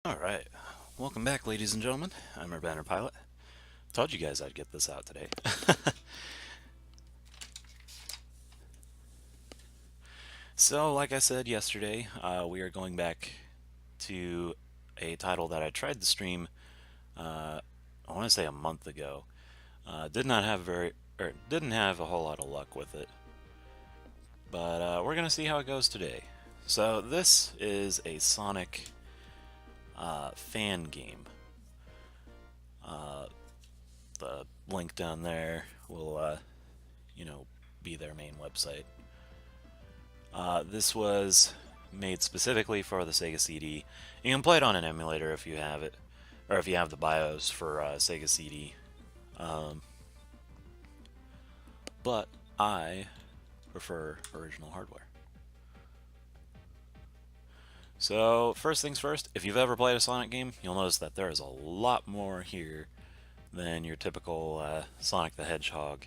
Alright, welcome back, ladies and gentlemen. I'm our banner pilot. Told you guys I'd get this out today. So, like I said yesterday, we are going back to a title that I tried to stream, I want to say a month ago. Did not have didn't have a whole lot of luck with it, but we're gonna see how it goes today. So, this is a Sonic fan game. The link down there will, be their main website. This was made specifically for the Sega CD. You can play it on an emulator if you have it, or if you have the BIOS for Sega CD. Um, but I prefer original hardware. So, first things first, if you've ever played a Sonic game, you'll notice that there is a lot more here than your typical Sonic the Hedgehog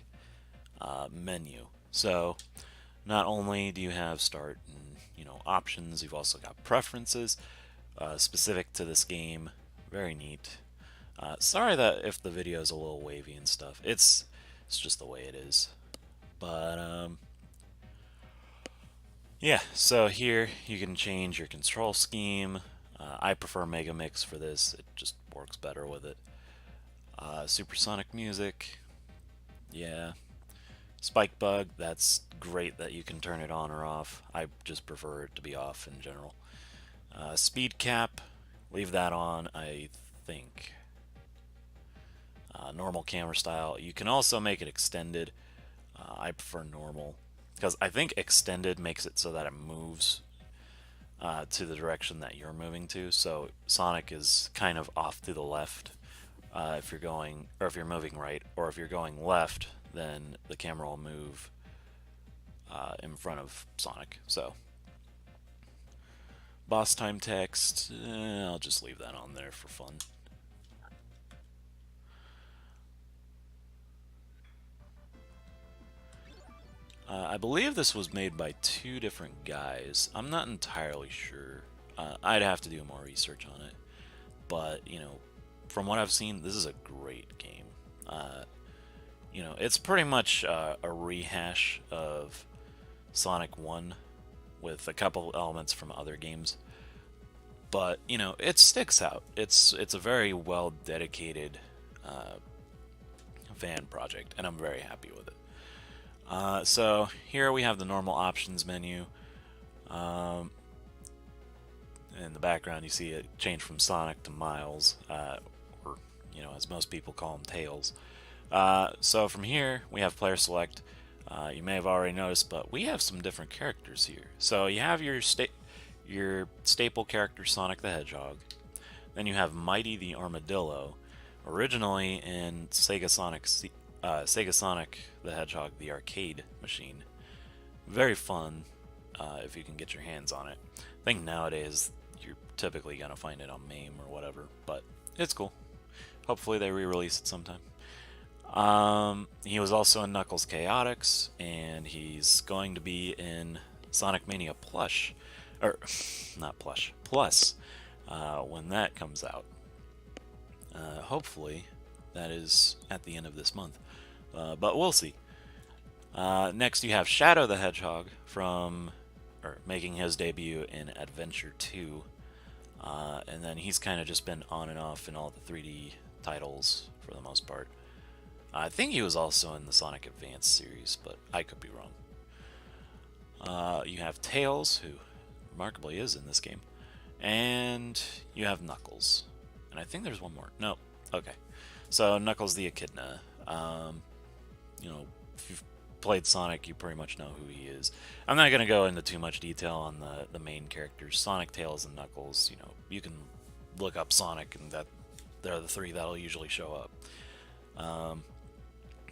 menu. So, not only do you have start and options, you've also got preferences specific to this game. Very neat. Sorry that if the video is a little wavy and stuff. It's just the way it is. But yeah. So here you can change your control scheme. I prefer Megamix for this. It just works better with it. Supersonic music. Yeah. Spike bug, that's great that you can turn it on or off. I just prefer it to be off in general. Speed cap, leave that on, I think. Normal camera style. You can also make it extended. I prefer normal because I think extended makes it so that it moves to the direction that you're moving to. So Sonic is kind of off to the left if you're going, or if you're moving right, or if you're going left, then the camera will move in front of Sonic. So, boss time text, I'll just leave that on there for fun. I believe this was made by two different guys. I'm not entirely sure. I'd have to do more research on it. But, from what I've seen, this is a great game. It's pretty much a rehash of Sonic 1 with a couple elements from other games. But, it sticks out. It's a very well dedicated fan project, and I'm very happy with it. So here we have the normal options menu. In the background, you see it change from Sonic to Miles, or as most people call him, Tails. So from here, we have player select. You may have already noticed, but we have some different characters here. So you have your staple character, Sonic the Hedgehog. Then you have Mighty the Armadillo, originally in Sega Sonic the Hedgehog, the arcade machine. Very fun if you can get your hands on it. I think nowadays you're typically going to find it on MAME or whatever, but it's cool. Hopefully they re-release it sometime. He was also in Knuckles Chaotix, and he's going to be in Sonic Mania Plush, or not Plush, Plus, when that comes out. Hopefully that is at the end of this month, but we'll see. Next you have Shadow the Hedgehog making his debut in Adventure 2, and then he's kind of just been on and off in all the 3D titles for the most part. I think he was also in the Sonic Advance series, but I could be wrong. You have Tails, who remarkably is in this game, and you have Knuckles. And I think there's one more. No, okay. So Knuckles the Echidna. If you've played Sonic, you pretty much know who he is. I'm not going to go into too much detail on the main characters, Sonic, Tails, and Knuckles. You can look up Sonic, and they're the three that'll usually show up.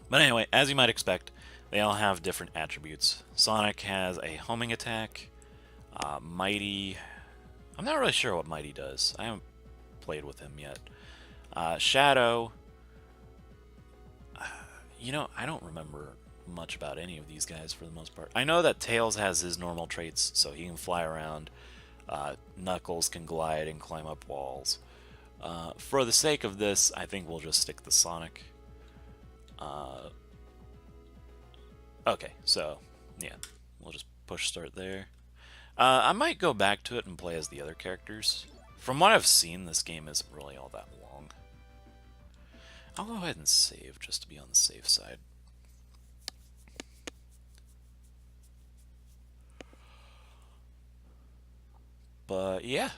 But anyway, as you might expect, they all have different attributes. Sonic has a homing attack. Mighty, I'm not really sure what Mighty does. I haven't played with him yet. Shadow, I don't remember much about any of these guys for the most part. I know that Tails has his normal traits, so he can fly around. Knuckles can glide and climb up walls. For the sake of this, I think we'll just stick to Sonic. Okay, so yeah, we'll just push start there. I might go back to it and play as the other characters. From what I've seen, this game isn't really all that long. I'll go ahead and save just to be on the safe side. But yeah.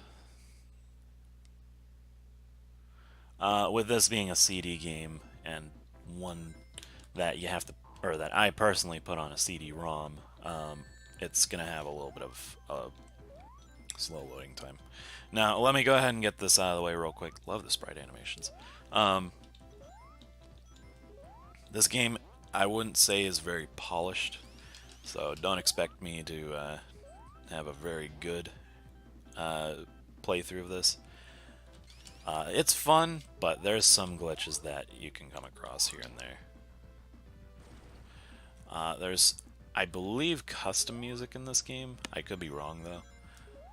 With this being a CD game and one that you have to, or that I personally put on a CD-ROM, it's gonna have a little bit of slow loading time. Now, let me go ahead and get this out of the way real quick. Love the sprite animations. This game, I wouldn't say is very polished, so don't expect me to have a very good playthrough of this. It's fun, but there's some glitches that you can come across here and there. There's, I believe, custom music in this game. I could be wrong, though.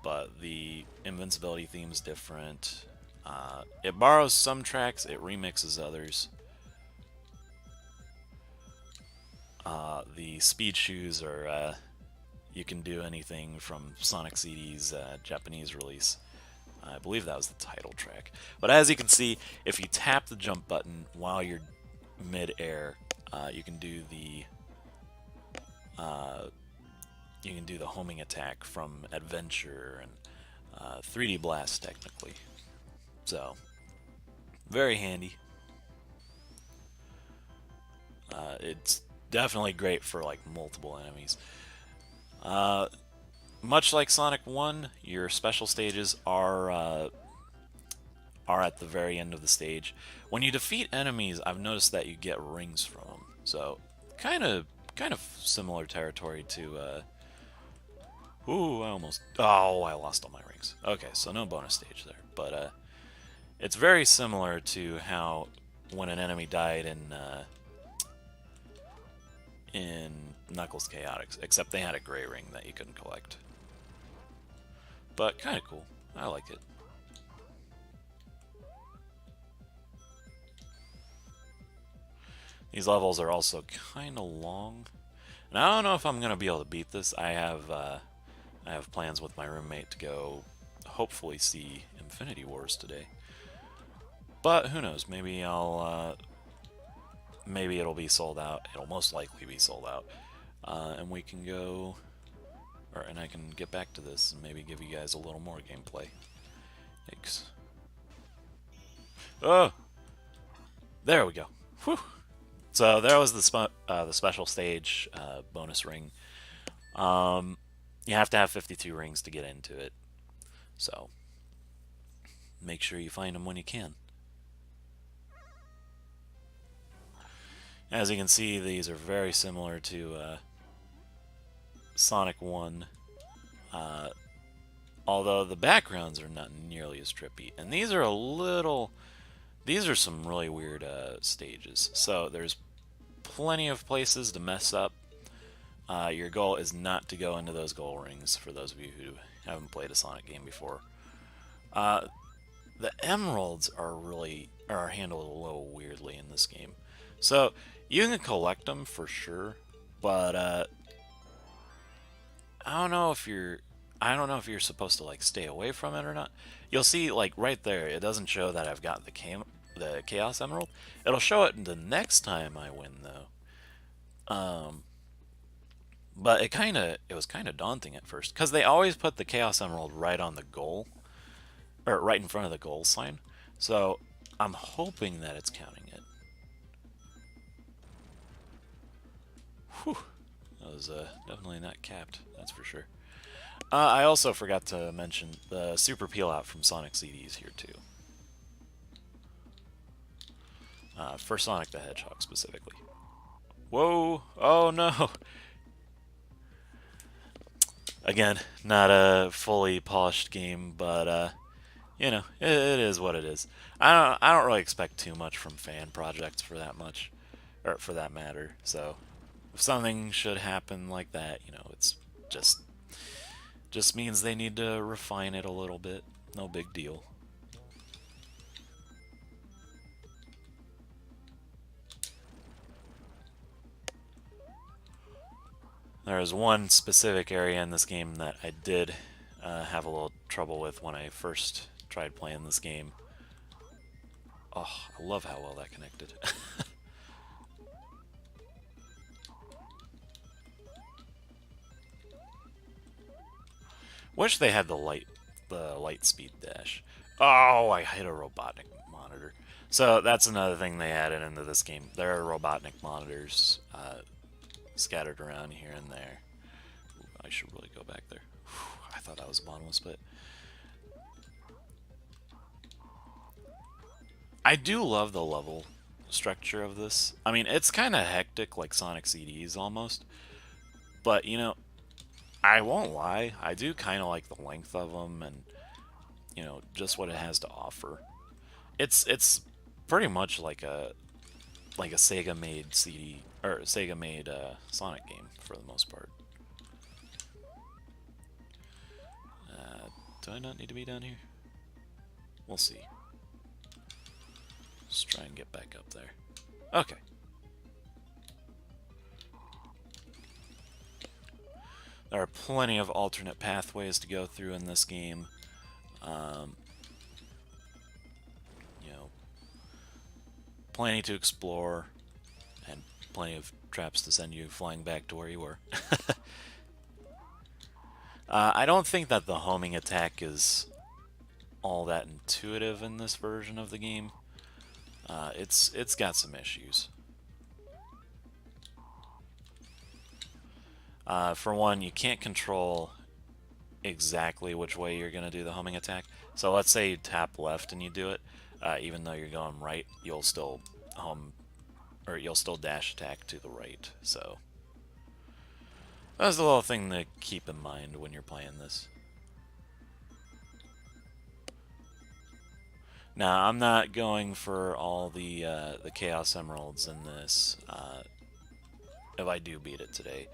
But the invincibility theme's different. It borrows some tracks, it remixes others. The speed shoes are, you can do anything from Sonic CD's Japanese release. I believe that was the title track. But as you can see, if you tap the jump button while you're mid-air, you can do the homing attack from Adventure and 3D Blast, technically. So, very handy. It's definitely great for like multiple enemies. Much like Sonic 1, your special stages are at the very end of the stage. When you defeat enemies, I've noticed that you get rings from them. So, kind of similar territory to. Ooh, I lost all my rings. Okay, so no bonus stage there, but it's very similar to how when an enemy died in Knuckles Chaotix, except they had a gray ring that you couldn't collect. But kind of cool. I like it. These levels are also kind of long. And I don't know if I'm going to be able to beat this. I have plans with my roommate to go hopefully see Infinity Wars today. But who knows? Maybe maybe it'll be sold out. It'll most likely be sold out. And we can go... and I can get back to this and maybe give you guys a little more gameplay. Yikes. Oh! There we go. Whew! So there was the special stage bonus ring. You have to have 52 rings to get into it. So make sure you find them when you can. As you can see, these are very similar to Sonic 1, although the backgrounds are not nearly as trippy. And these are some really weird stages. So there's plenty of places to mess up. Your goal is not to go into those goal rings, for those of you who haven't played a Sonic game before. The emeralds are handled a little weirdly in this game. So you can collect them for sure, but I don't know if you're supposed to like stay away from it or not. You'll see like right there, it doesn't show that I've got the Chaos Emerald. It'll show it the next time I win though. But it was kind of daunting at first because they always put the Chaos Emerald right on the goal, or right in front of the goal sign. So I'm hoping that it's counting it. Whew. That was definitely not capped, that's for sure. I also forgot to mention the Super Peel Out from Sonic CDs here too. For Sonic the Hedgehog specifically. Whoa! Oh no! Again, not a fully polished game, but you know, it is what it is. I don't really expect too much from fan projects for that much, or for that matter. So if something should happen like that, you know, it's just Just means they need to refine it a little bit. No big deal. There is one specific area in this game that I did have a little trouble with when I first tried playing this game. Oh, I love how well that connected. Wish they had the light speed dash. Oh, I hit a robotic monitor. So that's another thing they added into this game. There are robotic monitors scattered around here and there. Ooh, I should really go back there. Whew, I thought that was a bottomless pit. I do love the level structure of this. I mean, it's kind of hectic, like Sonic CDs almost. But, you know, I won't lie. I do kind of like the length of them and, you know, just what it has to offer. It's pretty much like a Sega made CD or Sega made Sonic game for the most part. Do I not need to be down here? We'll see. Let's try and get back up there. Okay. There are plenty of alternate pathways to go through in this game. You know, plenty to explore, and plenty of traps to send you flying back to where you were. I don't think that the homing attack is all that intuitive in this version of the game. It's got some issues. For one, you can't control exactly which way you're going to do the homing attack. So let's say you tap left and you do it, even though you're going right, you'll still home, or you'll still dash attack to the right. So that's a little thing to keep in mind when you're playing this. Now, I'm not going for all the Chaos Emeralds in this. If I do beat it today,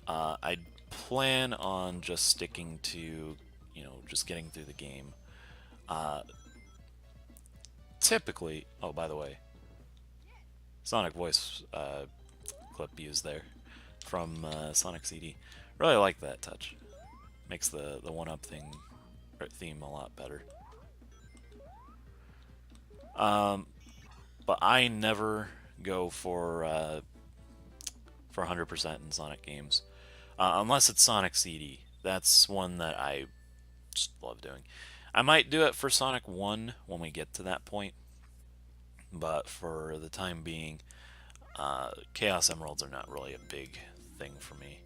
I plan on just sticking to, you know, just getting through the game. Typically, oh, by the way, Sonic voice clip used there from Sonic CD. Really like that touch. Makes the one-up thing or theme a lot better. But I never go for 100% in Sonic games, unless it's Sonic CD. That's one that I just love doing. I might do it for Sonic 1 when we get to that point, but for the time being, Chaos Emeralds are not really a big thing for me.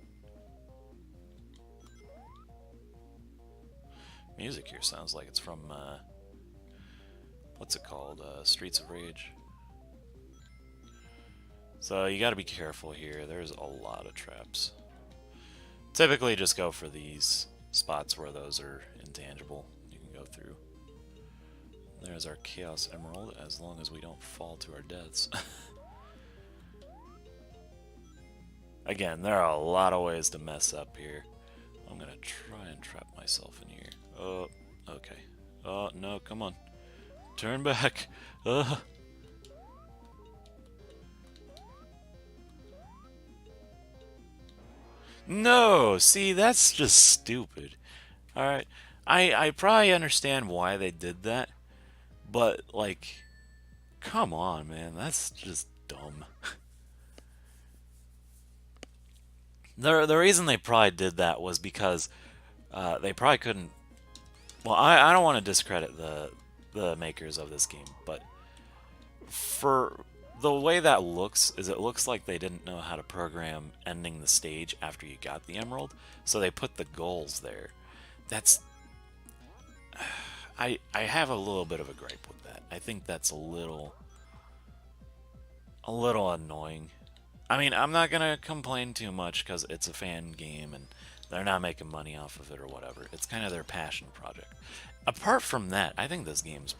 Music here sounds like it's from, what's it called? Streets of Rage. So you gotta be careful here. There's a lot of traps. Typically just go for these spots where those are intangible. You can go through. There's our Chaos Emerald, as long as we don't fall to our deaths. Again, there are a lot of ways to mess up here. I'm gonna try and trap myself in here. Oh, okay. Oh, no, come on. Turn back. No, see, that's just stupid. Alright, I probably understand why they did that, but, like, come on, man, that's just dumb. The reason they probably did that was because they probably couldn't... Well, I don't want to discredit the makers of this game, but for the way that looks, is it looks like they didn't know how to program ending the stage after you got the emerald, so they put the goals there. That's... I have a little bit of a gripe with that. I think that's a little annoying. I mean, I'm not gonna complain too much because it's a fan game and they're not making money off of it or whatever. It's kind of their passion project. Apart from that, I think this game's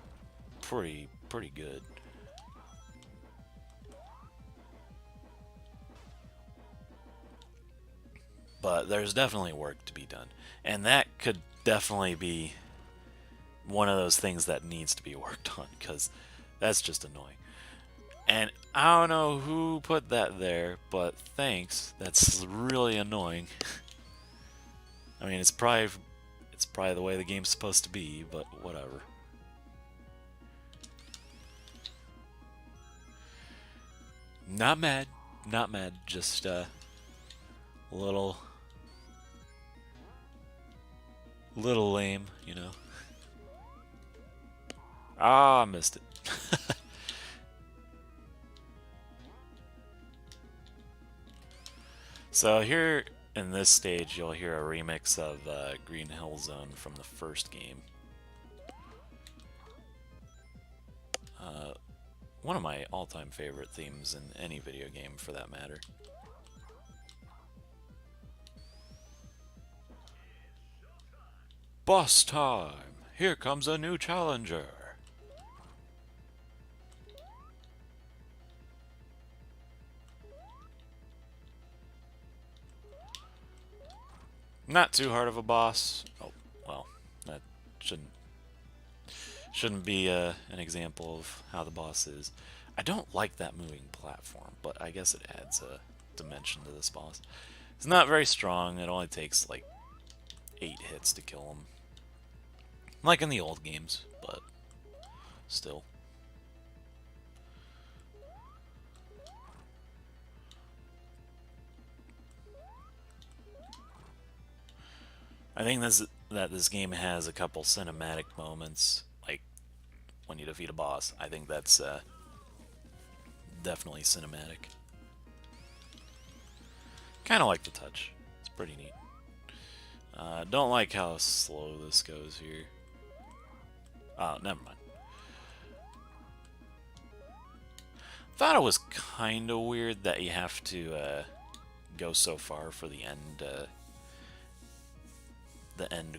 pretty good. but there's definitely work to be done. And that could definitely be one of those things that needs to be worked on, because that's just annoying. And I don't know who put that there, but thanks. That's really annoying. I mean, it's probably the way the game's supposed to be, but whatever. Not mad, not mad. Just little little lame, you know. Ah, I missed it. So here in this stage, you'll hear a remix of Green Hill Zone from the first game. One of my all-time favorite themes in any video game, for that matter. Boss time! Here comes a new challenger! Not too hard of a boss. Oh, well, that shouldn't be an example of how the boss is. I don't like that moving platform, but I guess it adds a dimension to this boss. It's not very strong. It only takes like 8 hits to kill him. Like in the old games, but still. I think that this game has a couple cinematic moments, like when you defeat a boss. I think that's definitely cinematic. Kind of like the touch. It's pretty neat. Don't like how slow this goes here. Oh, never mind. Thought it was kind of weird that you have to go so far for the end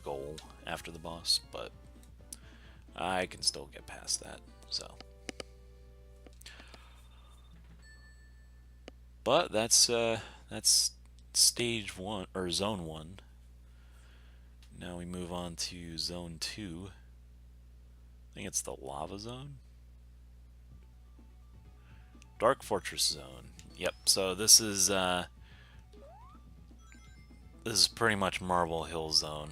goal after the boss, but I can still get past that. So, but that's stage 1 or zone 1. Now we move on to zone 2. I think it's the lava zone. Dark Fortress Zone. Yep. So this is pretty much Marble Hill Zone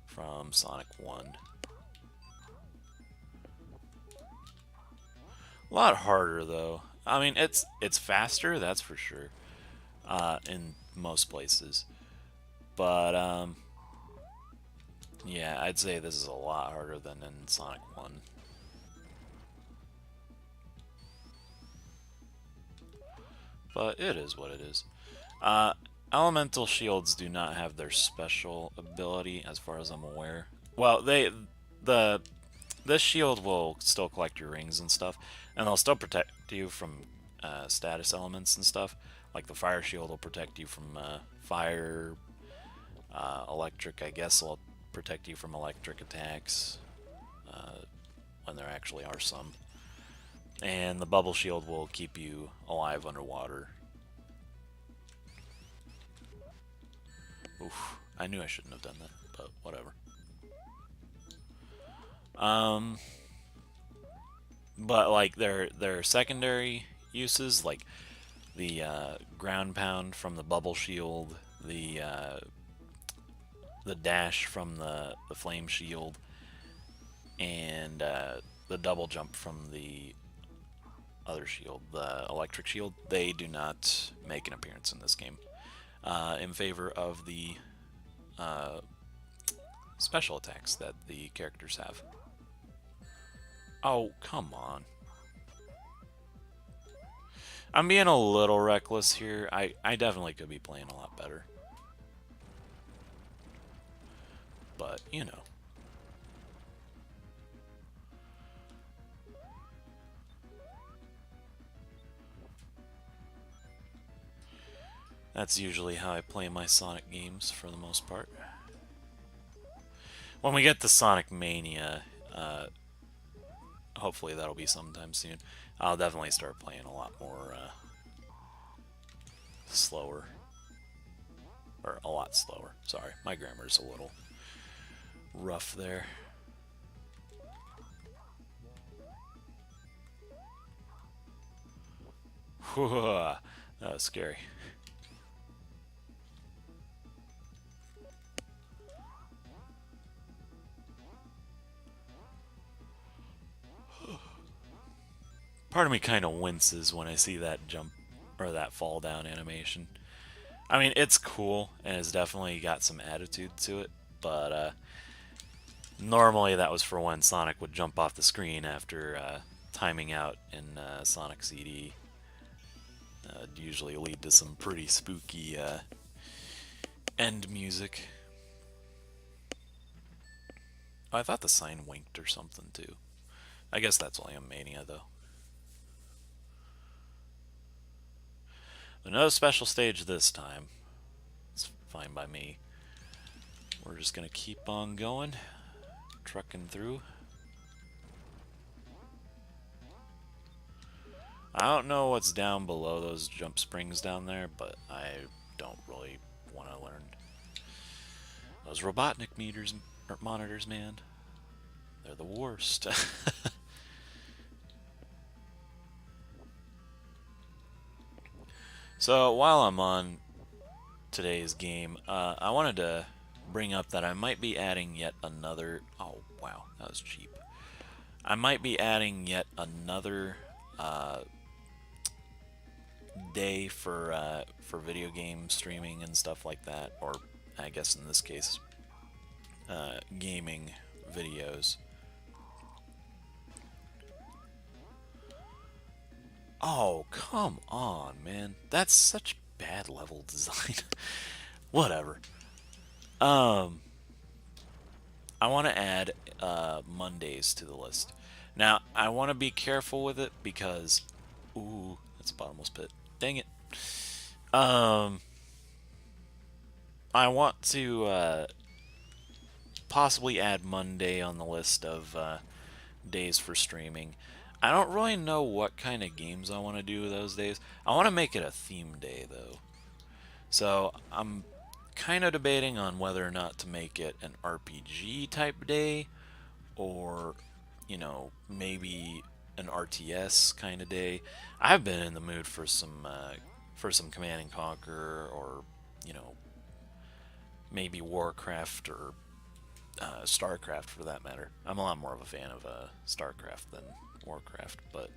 from Sonic 1. A lot harder though. I mean, it's faster, that's for sure, in most places. But yeah, I'd say this is a lot harder than in Sonic 1. But it is what it is. Elemental shields do not have their special ability, as far as I'm aware. Well, this shield will still collect your rings and stuff, and they'll still protect you from status elements and stuff. Like the fire shield will protect you from fire. Electric, I guess, will protect you from electric attacks, when there actually are some. And the bubble shield will keep you alive underwater. Oof, I knew I shouldn't have done that, but whatever. But like their secondary uses, like the ground pound from the bubble shield, the dash from the flame shield, and the double jump from the other shield, the electric shield, they do not make an appearance in this game, in favor of the special attacks that the characters have. Oh, come on. I'm being a little reckless here. I definitely could be playing a lot better. But, you know. That's usually how I play my Sonic games for the most part. When we get to Sonic Mania, hopefully that'll be sometime soon, I'll definitely start playing a lot more slower. Or a lot slower. Sorry, my grammar's a little rough there. Whew, that was scary. Part of me kind of winces when I see that jump or that fall down animation. I mean, it's cool and it's definitely got some attitude to it, but normally that was for when Sonic would jump off the screen after timing out in Sonic CD. Usually lead to some pretty spooky end music. Oh, I thought the sign winked or something too. I guess that's only a Mania though. But no special stage this time. It's fine by me. We're just gonna keep on going, trucking through. I don't know what's down below those jump springs down there, but I don't really want to learn. Those Robotnik meters or monitors, man. They're the worst. So while I'm on today's game, I wanted to bring up that I might be adding yet another... Oh, wow, that was cheap. I might be adding yet another day for video game streaming and stuff like that, or I guess in this case, gaming videos. Oh, come on, man. That's such bad level design. Whatever. Um, I want to add Mondays to the list. Now, I want to be careful with it because... Ooh, that's a bottomless pit. Dang it. I want to possibly add Monday on the list of days for streaming. I don't really know what kind of games I want to do those days. I want to make it a theme day, though. So I'm kind of debating on whether or not to make it an RPG type day, or, you know, maybe an RTS kind of day. I've been in the mood for some Command and Conquer, or, you know, maybe Warcraft or StarCraft for that matter. I'm a lot more of a fan of StarCraft than Warcraft, but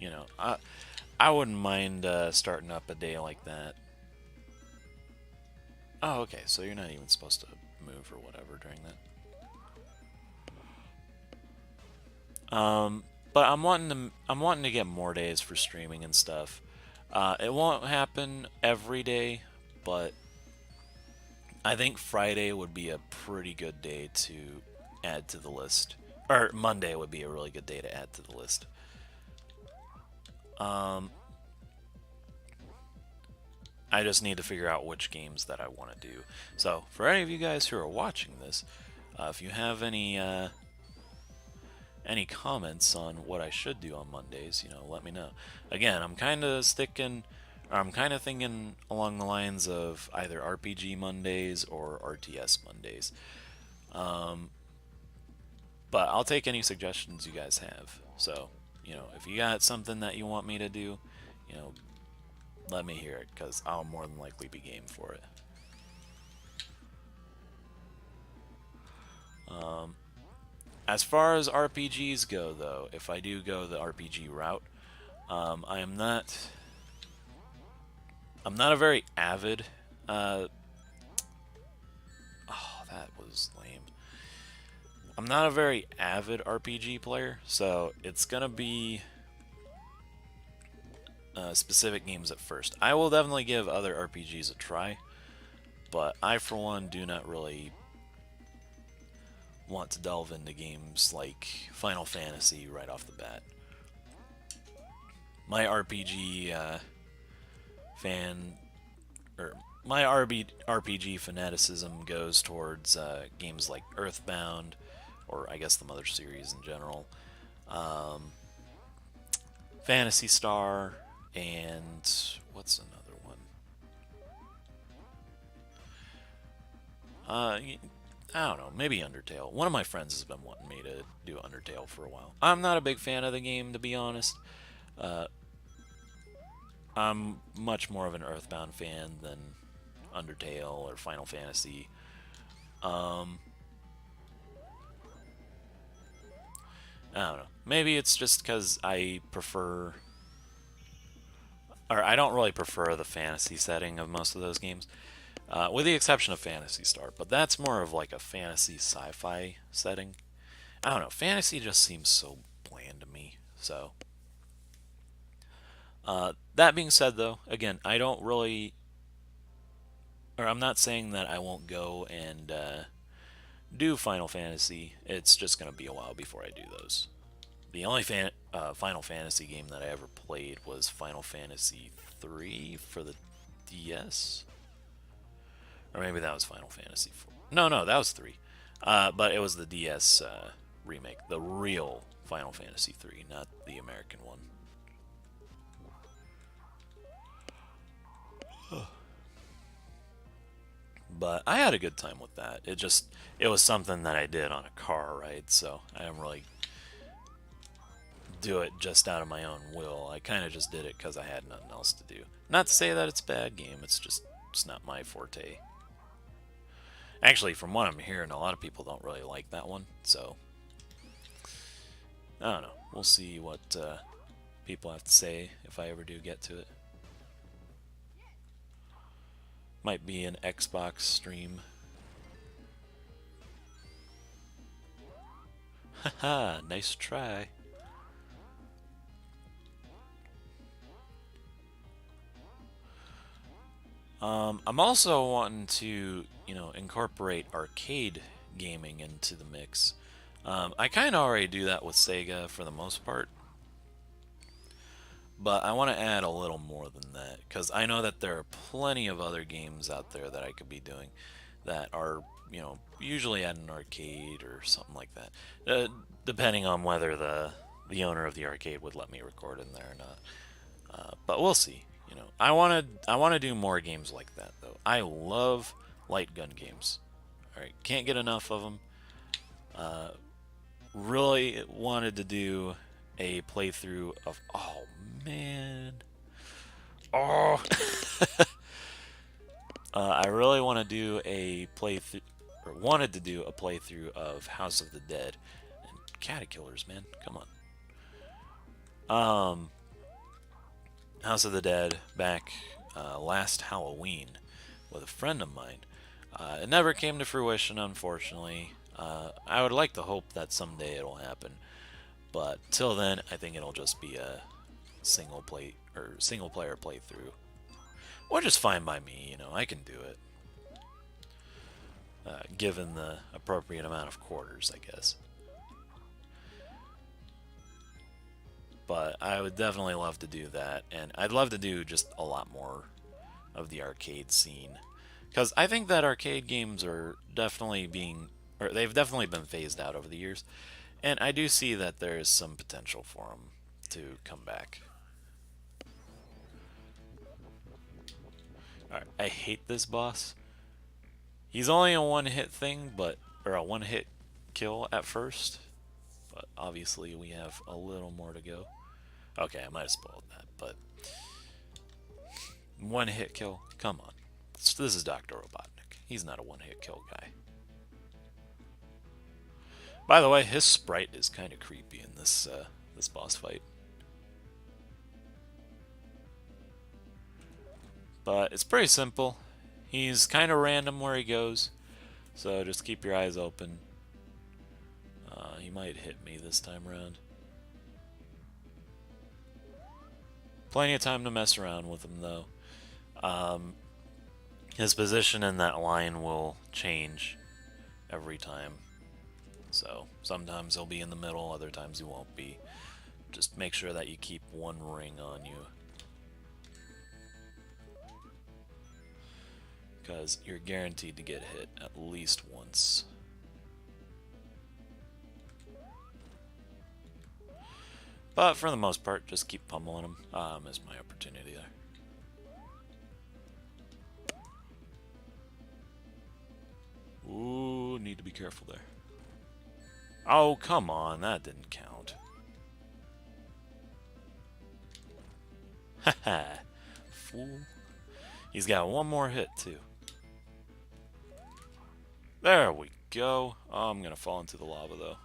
you know, I wouldn't mind starting up a day like that. Oh, okay, so you're not even supposed to move or whatever during that. But I'm wanting to get more days for streaming and stuff. It won't happen every day, but I think Friday would be a pretty good day to add to the list. Or Monday would be a really good day to add to the list. I just need to figure out which games that I want to do. So, for any of you guys who are watching this, if you have any comments on what I should do on Mondays, you know, let me know. Again, I'm kind of thinking along the lines of either RPG Mondays or RTS Mondays. But I'll take any suggestions you guys have. So, you know, if you got something that you want me to do, you know, let me hear it, because I'll more than likely be game for it. As far as RPGs go, though, if I do go the RPG route, I'm not a very avid. Oh, that was lame. I'm not a very avid RPG player, so it's gonna be specific games at first. I will definitely give other RPGs a try, but I, for one, do not really want to delve into games like Final Fantasy right off the bat. My RPG my RPG fanaticism goes towards games like Earthbound, or I guess the Mother series in general, Phantasy Star, and what's another one? I don't know, maybe Undertale. One of my friends has been wanting me to do Undertale for a while. I'm not a big fan of the game, to be honest. Uh, I'm much more of an Earthbound fan than Undertale or Final Fantasy. Um, I don't know. Maybe it's just because I prefer, or I don't really prefer the fantasy setting of most of those games, with the exception of Phantasy Star. But that's more of like a fantasy sci-fi setting. I don't know. Fantasy just seems so bland to me. So, that being said, though, again, I don't really, or I'm not saying that I won't go and do Final Fantasy. It's just going to be a while before I do those. The only Final Fantasy game that I ever played was Final Fantasy 3 for the DS. Or maybe that was Final Fantasy 4. No, no, that was 3. But it was the DS remake. The real Final Fantasy 3, not the American one. But I had a good time with that. It was something that I did on a car ride, so I didn't really do it just out of my own will. I kind of just did it because I had nothing else to do. Not to say that it's a bad game, it's not my forte. Actually, from what I'm hearing, a lot of people don't really like that one, so I don't know. We'll see what people have to say if I ever do get to it. Might be an Xbox stream. Haha, nice try. I'm also wanting to, incorporate arcade gaming into the mix. I kind of already do that with Sega for the most part, but I want to add a little more than that because I know that there are plenty of other games out there that I could be doing that are, usually at an arcade or something like that, depending on whether the owner of the arcade would let me record in there or not. But we'll see. I want to do more games like that though. I love light gun games. All right, can't get enough of them. Really wanted to do a playthrough of. Oh man. Oh. I really want to do a playthrough, or wanted to do a playthrough of House of the Dead. And Caterkillers, man, come on. House of the Dead back last Halloween with a friend of mine. It never came to fruition, unfortunately. I would like to hope that someday it'll happen, but till then, I think it'll just be a single player playthrough, which is fine by me. I can do it, given the appropriate amount of quarters, I guess. But I would definitely love to do that, and I'd love to do just a lot more of the arcade scene, because I think that arcade games are definitely or they've definitely been phased out over the years, and I do see that there is some potential for them to come back. Alright, I hate this boss. He's only a one-hit thing, or a one-hit kill at first, but obviously we have a little more to go. Okay, I might have spoiled that, but one-hit kill? Come on. This is Dr. Robotnik. He's not a one-hit kill guy. By the way, his sprite is kind of creepy in this boss fight. But it's pretty simple. He's kind of random where he goes, so just keep your eyes open. He might hit me this time around. Plenty of time to mess around with him, though. His position in that line will change every time. So sometimes he'll be in the middle, other times he won't be. Just make sure that you keep one ring on you, because you're guaranteed to get hit at least once. But for the most part, just keep pummeling him. Is my opportunity there. Ooh, need to be careful there. Oh, come on, that didn't count. Haha, fool. He's got one more hit, too. There we go. Oh, I'm gonna fall into the lava, though.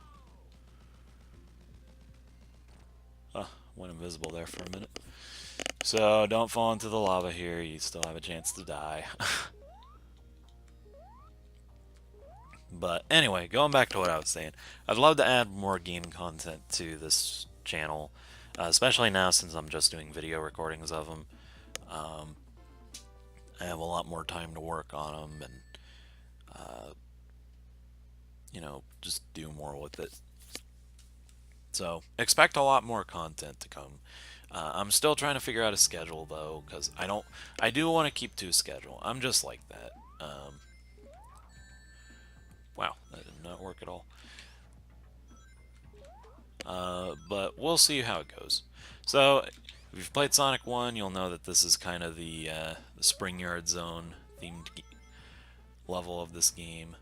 Went invisible there for a minute. So, don't fall into the lava here. You still have a chance to die. But anyway, going back to what I was saying, I'd love to add more game content to this channel, especially now since I'm just doing video recordings of them. I have a lot more time to work on them and, you know, just do more with it. So expect a lot more content to come. I'm still trying to figure out a schedule though, because I do want to keep to a schedule. I'm just like that. Wow, that did not work at all. But we'll see how it goes. So, if you've played Sonic 1, you'll know that this is kind of the Spring Yard Zone themed level of this game.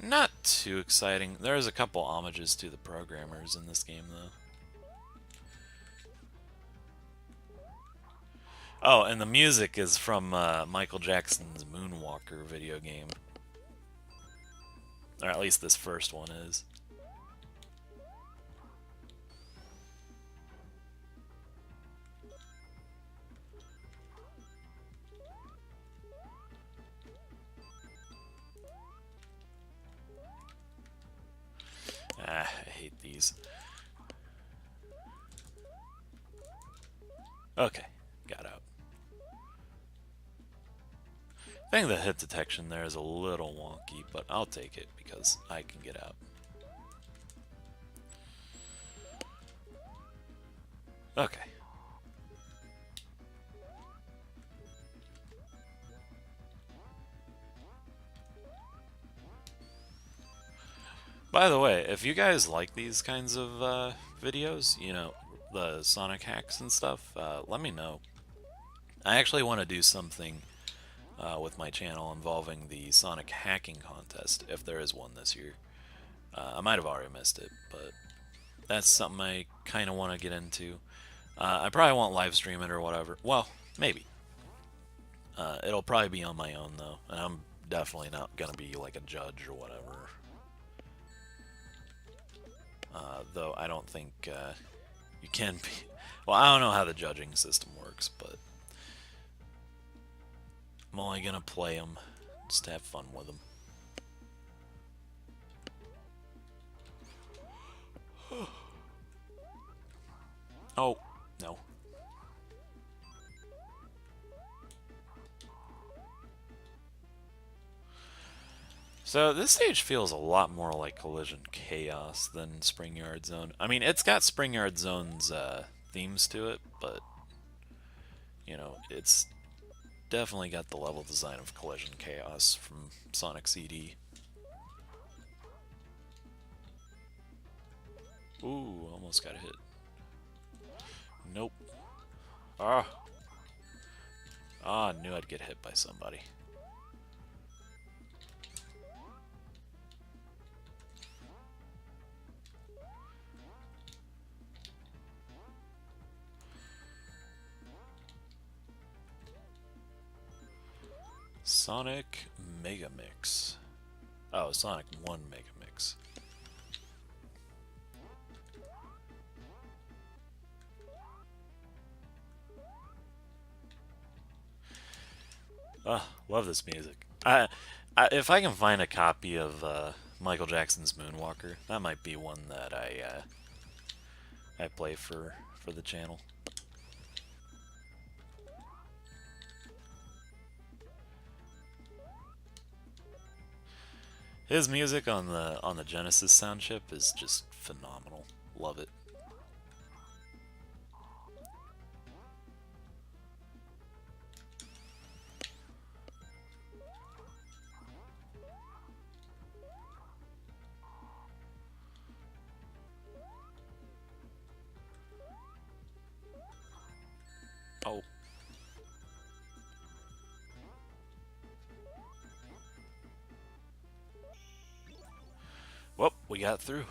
Not too exciting. There's a couple homages to the programmers in this game, though. Oh, and the music is from Michael Jackson's Moonwalker video game. Or at least this first one is. I hate these. Okay, got out. I think the hit detection there is a little wonky, but I'll take it because I can get out. Okay. By the way, if you guys like these kinds of videos, you know, the Sonic hacks and stuff, let me know. I actually want to do something with my channel involving the Sonic hacking contest, if there is one this year. I might have already missed it, but that's something I kind of want to get into. I probably won't live stream it or whatever. Well, maybe. It'll probably be on my own, though, and I'm definitely not going to be like a judge or whatever. Though I don't think you can be. Well, I don't know how the judging system works, but I'm only gonna play them just to have fun with them. Oh, no. So this stage feels a lot more like Collision Chaos than Spring Yard Zone. I mean, it's got Spring Yard Zone's themes to it, but, you know, it's definitely got the level design of Collision Chaos from Sonic CD. Ooh, almost got hit. Nope. Ah, I knew I'd get hit by somebody. Sonic Megamix. Oh, Sonic 1 Megamix. Love this music. If I can find a copy of Michael Jackson's Moonwalker, that might be one that I play for the channel. His music on the Genesis sound chip is just phenomenal. Love it. Oh. we got through.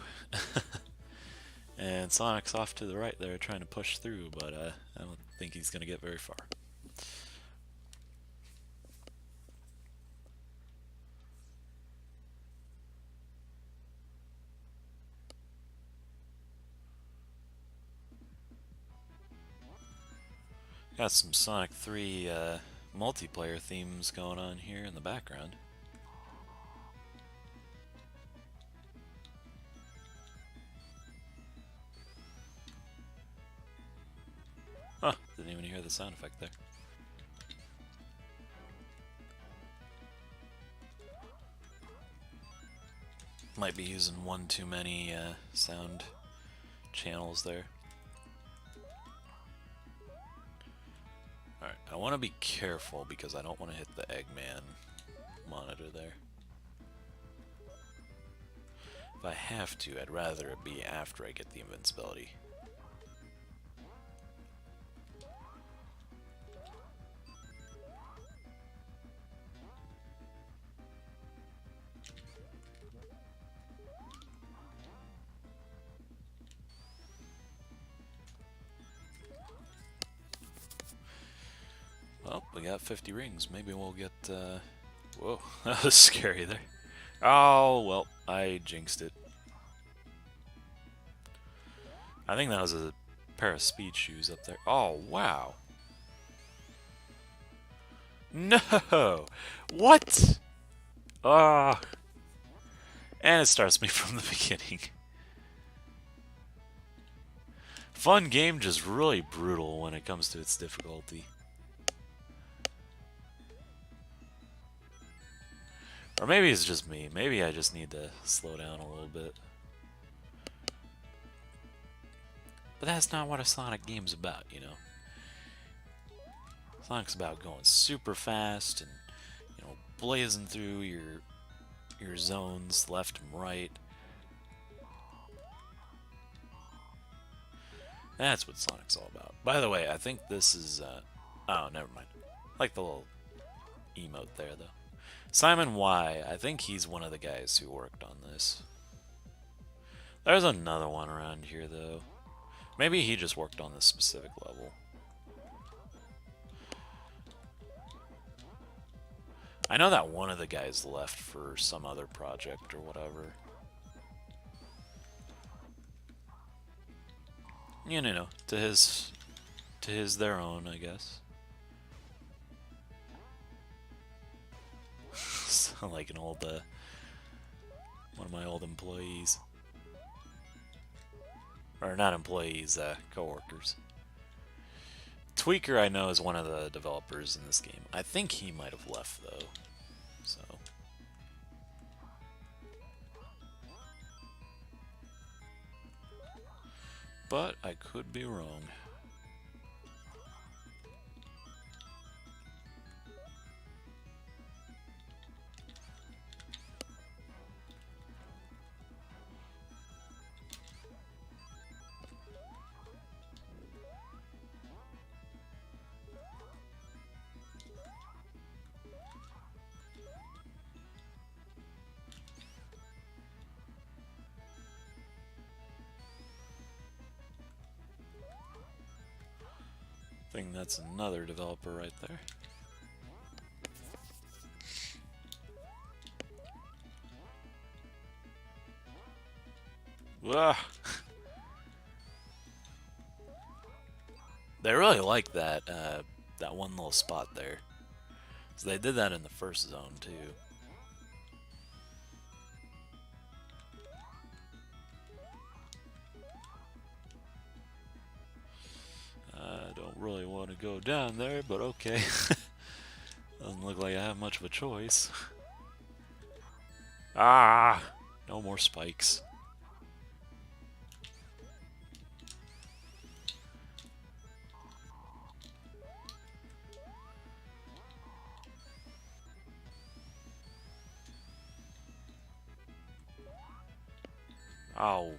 And Sonic's off to the right there trying to push through, but I don't think he's going to get very far. Got some Sonic 3 multiplayer themes going on here in the background. Huh, didn't even hear the sound effect there. Might be using one too many sound channels there. Alright, I want to be careful because I don't want to hit the Eggman monitor there. If I have to, I'd rather it be after I get the invincibility. Well, we got 50 rings. Maybe we'll get, whoa, that was scary there. Oh, well, I jinxed it. I think that was a pair of speed shoes up there. Oh, wow. No! What? Ah. And it starts me from the beginning. Fun game, just really brutal when it comes to its difficulty. Or maybe it's just me. Maybe I just need to slow down a little bit. But that's not what a Sonic game's about, you know? Sonic's about going super fast and, you know, blazing through your zones left and right. That's what Sonic's all about. By the way, I think this is, oh, never mind. I like the little emote there, though. Simon Y, I think he's one of the guys who worked on this. There's another one around here, though. Maybe he just worked on this specific level. I know that one of the guys left for some other project or whatever. You know, to his their own, I guess. Sound like an old, one of my old employees. Or not employees, co-workers. Tweaker, I know, is one of the developers in this game. I think he might have left, though. So. But I could be wrong. I think that's another developer right there. Wah. They really like that that one little spot there. So they did that in the first zone too. I don't really want to go down there, but okay. Doesn't look like I have much of a choice. Ah! No more spikes. Oh.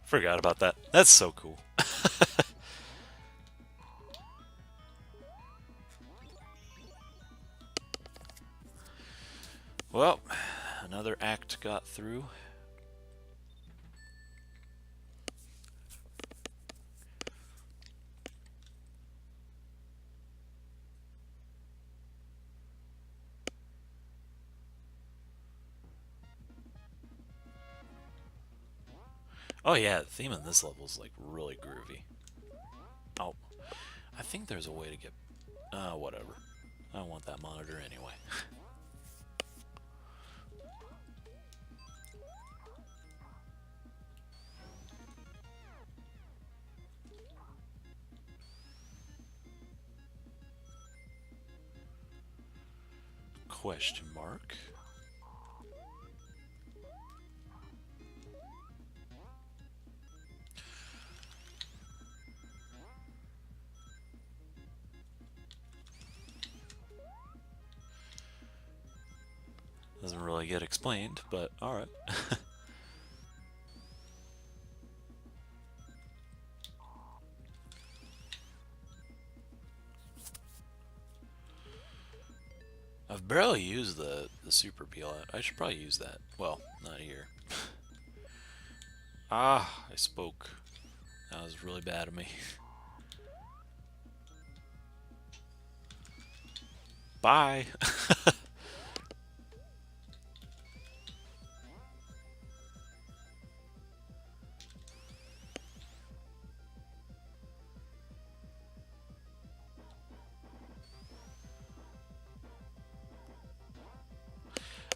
Forgot about that. That's so cool. Well, another act got through. Oh yeah, the theme in this level is like really groovy. Oh, I think there's a way to get... whatever. I don't want that monitor anyway. Question mark. Doesn't really get explained, but alright. I've barely used the super peel. I should probably use that. Well, not here. Ah, I spoke. That was really bad of me. Bye!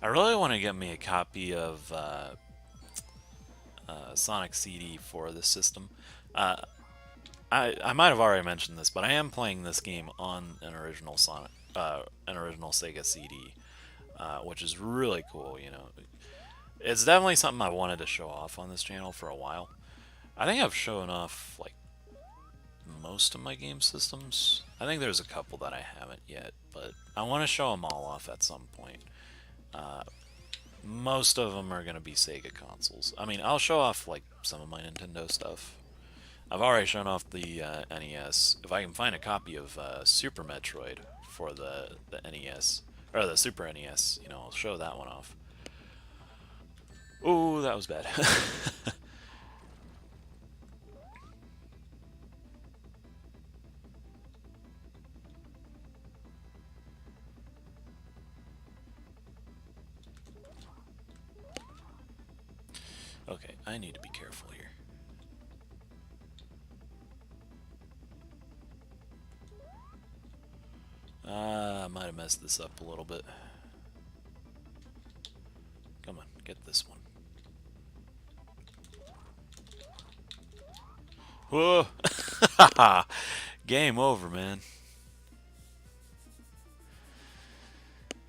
I really want to get me a copy of Sonic CD for this system. I might have already mentioned this, but I am playing this game on an original Sega CD, which is really cool. You know, it's definitely something I wanted to show off on this channel for a while. I think I've shown off like most of my game systems. I think there's a couple that I haven't yet, but I want to show them all off at some point. Most of them are going to be Sega consoles. I mean, I'll show off like some of my Nintendo stuff. I've already shown off the NES. If I can find a copy of Super Metroid for the NES, or the Super NES, you know, I'll show that one off. Ooh, that was bad. Okay, I need to be careful here. I might have messed this up a little bit. Come on, get this one. Whoa! Game over, man.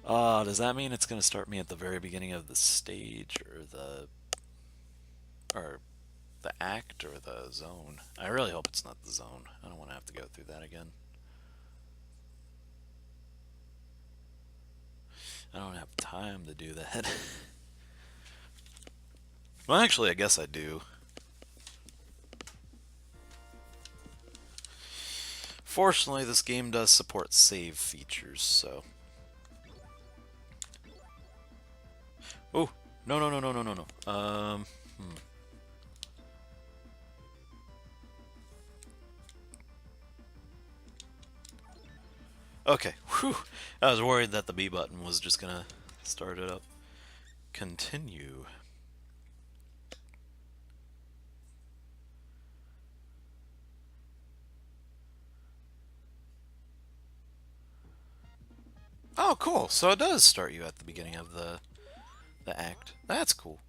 Does that mean it's going to start me at the very beginning of the stage, or the act, or the zone? I really hope it's not the zone. I don't want to have to go through that again. I don't have time to do that. Well, actually, I guess I do. Fortunately, this game does support save features, so... Oh, no, no, no, no, no, no, no. Okay, whew. I was worried that the B button was just gonna start it up. Continue. Oh, cool. So it does start you at the beginning of the act. That's cool.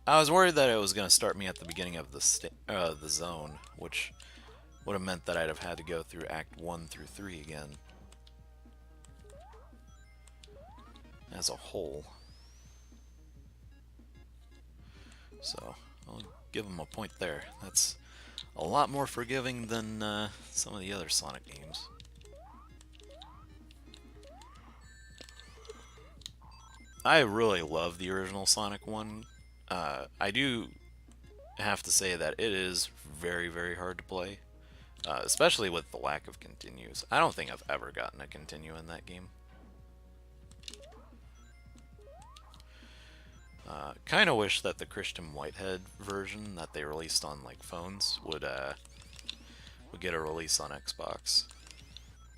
I was worried that it was going to start me at the beginning of the zone, which would have meant that I'd have had to go through Act 1 through 3 again. As a whole. So, I'll give them a point there. That's a lot more forgiving than some of the other Sonic games. I really love the original Sonic one. I do have to say that it is very, very hard to play. Especially with the lack of continues. I don't think I've ever gotten a continue in that game. Kind of wish that the Christian Whitehead version that they released on like phones would get a release on Xbox.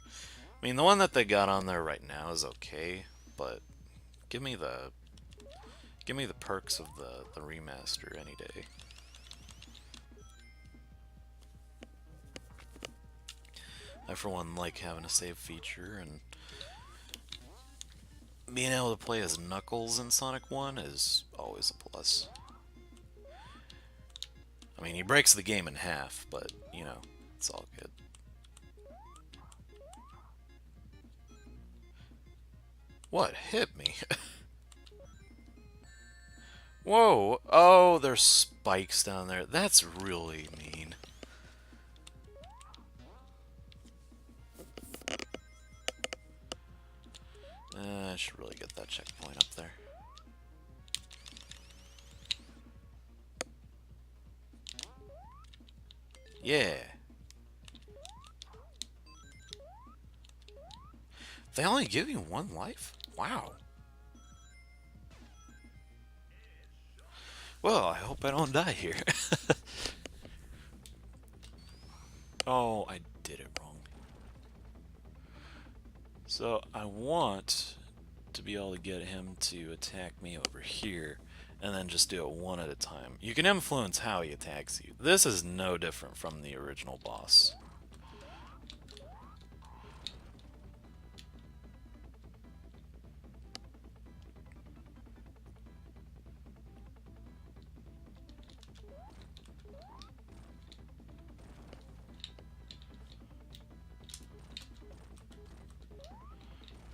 I mean, the one that they got on there right now is okay, but give me the perks of the remaster any day. I for one like having a save feature, and being able to play as Knuckles in Sonic 1 is always a plus. I mean, he breaks the game in half, but, you know, it's all good. What hit me? Whoa! Oh, there's spikes down there. That's really mean. I should really get that checkpoint up there. Yeah. They only give you one life? Wow. Well, I hope I don't die here. Oh, I did it wrong. So I want to be able to get him to attack me over here, and then just do it one at a time. You can influence how he attacks you. This is no different from the original boss.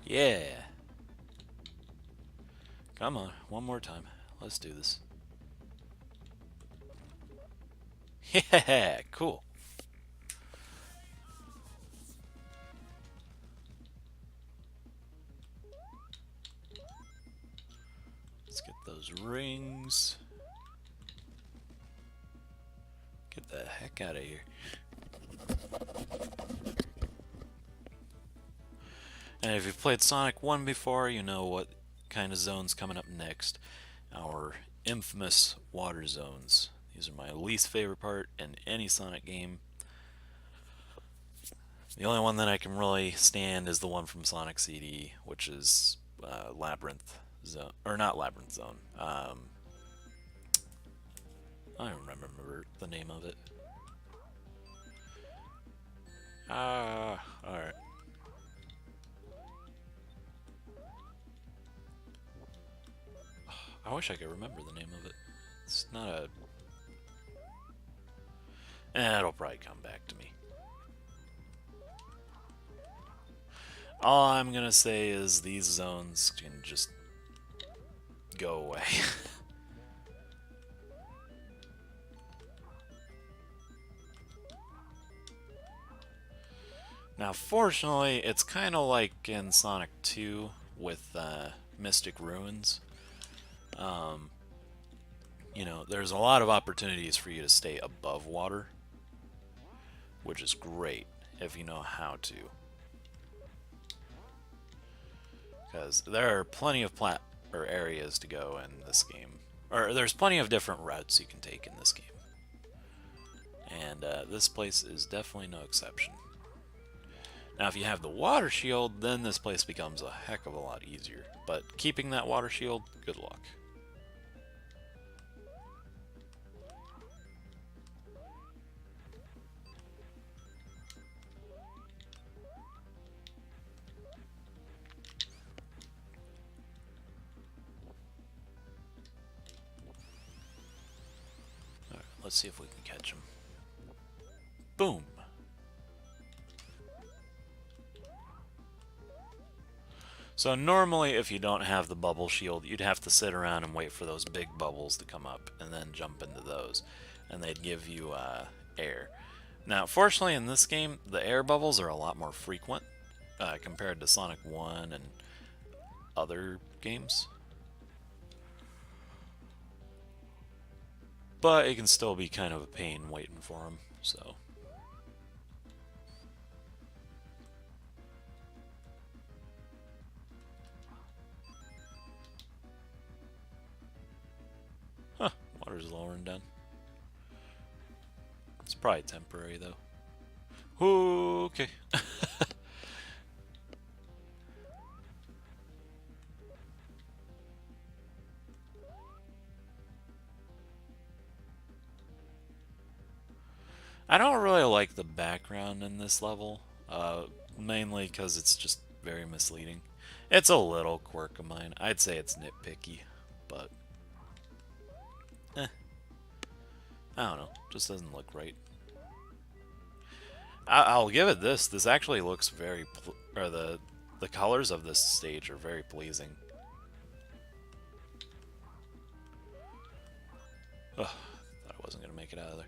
Yeah. Come on, one more time. Let's do this. Yeah, cool. Let's get those rings. Get the heck out of here. And if you've played Sonic 1 before, you know what kind of zone's coming up next. Our infamous water zones. These are my least favorite part in any Sonic game. The only one that I can really stand is the one from Sonic CD, which is Labyrinth Zone. Or not Labyrinth Zone. I don't remember the name of it. Alright. I wish I could remember the name of it. It's not a... it'll probably come back to me. All I'm gonna say is these zones can just go away. Now, fortunately, it's kind of like in Sonic 2 with Mystic Ruins. You know, there's a lot of opportunities for you to stay above water, which is great if you know how to. Because there are plenty of areas to go in this game. Or there's plenty of different routes you can take in this game. And this place is definitely no exception. Now, if you have the water shield, then this place becomes a heck of a lot easier. But keeping that water shield, good luck. Alright, let's see if we can catch him. Boom! So normally, if you don't have the bubble shield, you'd have to sit around and wait for those big bubbles to come up, and then jump into those, and they'd give you air. Now, fortunately, in this game, the air bubbles are a lot more frequent compared to Sonic 1 and other games. But it can still be kind of a pain waiting for them, so... is lowering down. It's probably temporary though. Ooh, okay. I don't really like the background in this level, mainly because it's just very misleading. It's a little quirk of mine. I'd say it's nitpicky, but I don't know. Just doesn't look right. I'll give it this. This actually looks very, or the colors of this stage are very pleasing. Ugh, thought I wasn't gonna make it out of there.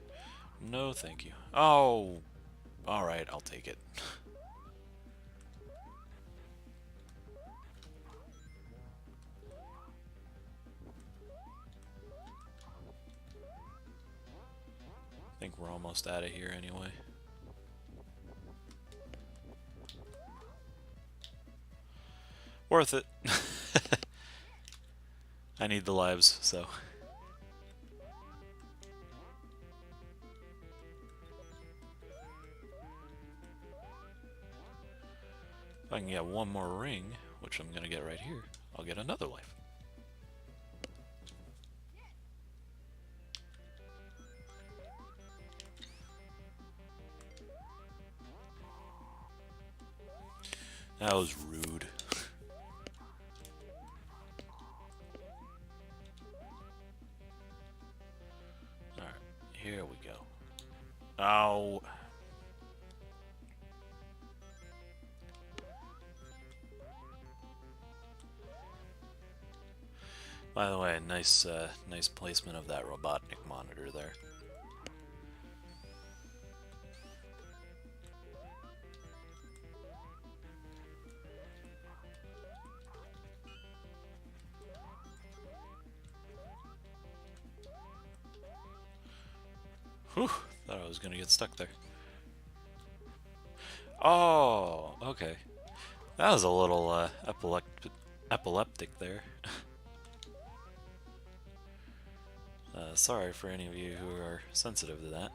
No, thank you. Oh, all right, I'll take it. I think we're almost out of here anyway. Worth it. I need the lives, so. If I can get one more ring, which I'm gonna get right here, I'll get another life. That was rude. Alright, here we go. Oh. By the way, nice placement of that robotic monitor there. Whew, thought I was gonna get stuck there. Oh, okay. That was a little epileptic there. Sorry for any of you who are sensitive to that.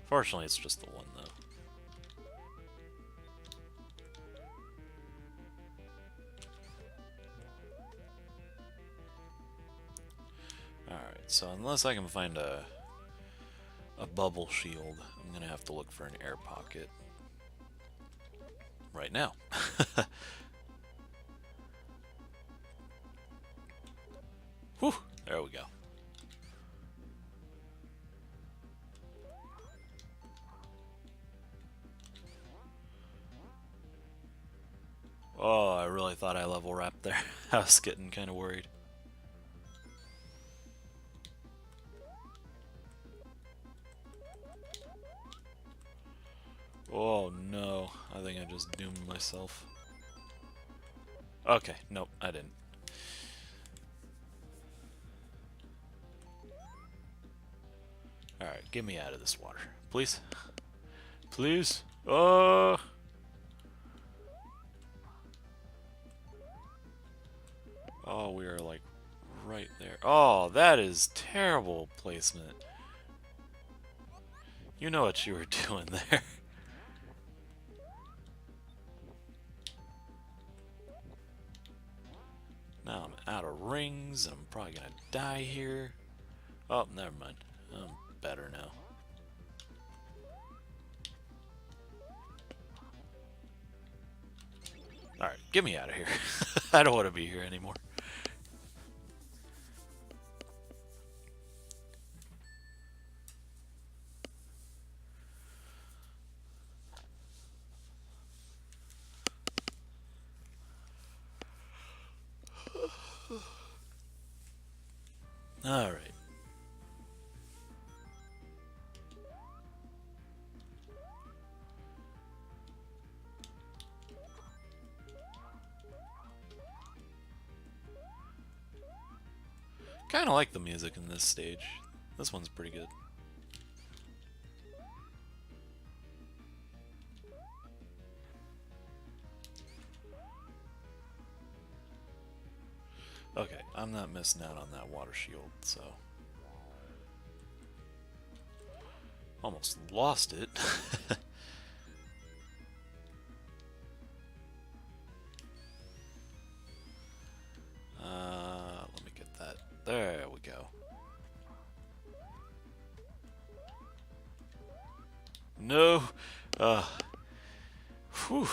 Fortunately, it's just the one, though. Alright, so unless I can find a bubble shield, I'm gonna have to look for an air pocket right now. Whew, there we go. Oh, I really thought I level wrapped there. I was getting kind of worried. Oh no, I think I just doomed myself. Okay, nope, I didn't. Alright, get me out of this water. Please? Please? Oh! Oh, we are like right there. Oh, that is terrible placement. You know what you were doing there. Now I'm out of rings, and I'm probably gonna die here. Oh, never mind. I'm better now. Alright, get me out of here. I don't want to be here anymore. Alright. Kind of like the music in this stage. This one's pretty good. Okay, I'm not missing out on that water shield, so... Almost lost it. Let me get that. There we go. No! Whew.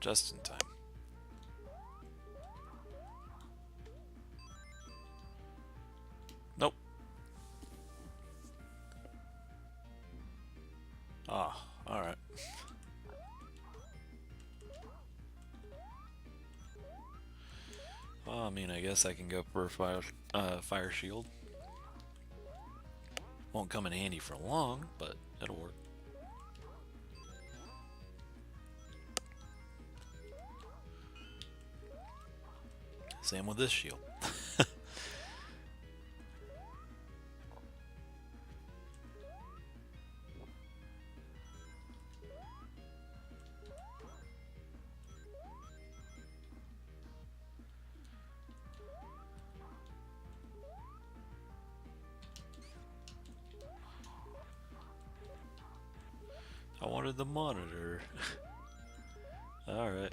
Just in time. Nope. Ah, alright. Well, I mean, I guess I can go for a fire shield. Won't come in handy for long, but it'll work. Same with this shield. I wanted the monitor. Alright.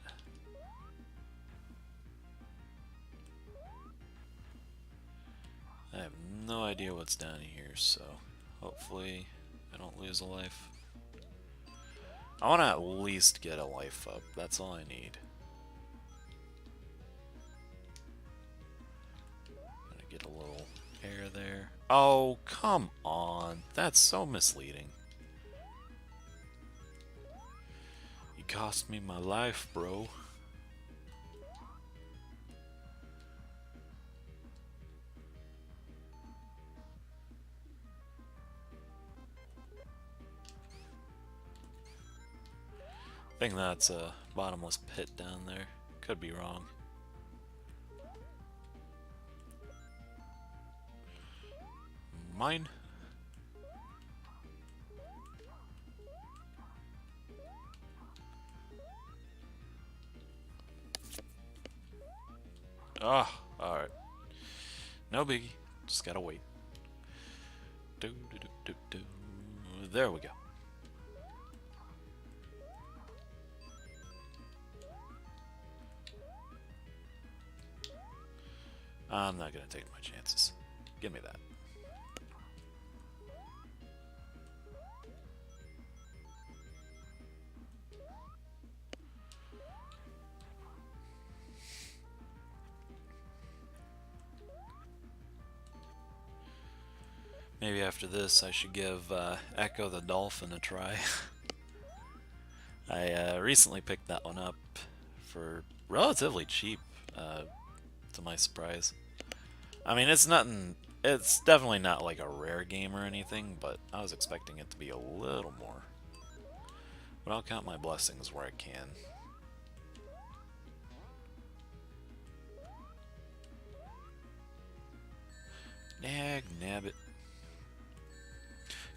I have no idea what's down here, so hopefully I don't lose a life. I want to at least get a life up. That's all I need. I'm gonna get a little air there. Oh, come on. That's so misleading. You cost me my life, bro. I think that's a bottomless pit down there. Could be wrong. Mine? Ah, alright. No biggie. Just gotta wait. There we go. I'm not gonna take my chances. Give me that. Maybe after this I should give Echo the Dolphin a try. I recently picked that one up for relatively cheap, to my surprise. I mean, it's nothing. It's definitely not like a rare game or anything, but I was expecting it to be a little more. But I'll count my blessings where I can. Nag, nabbit.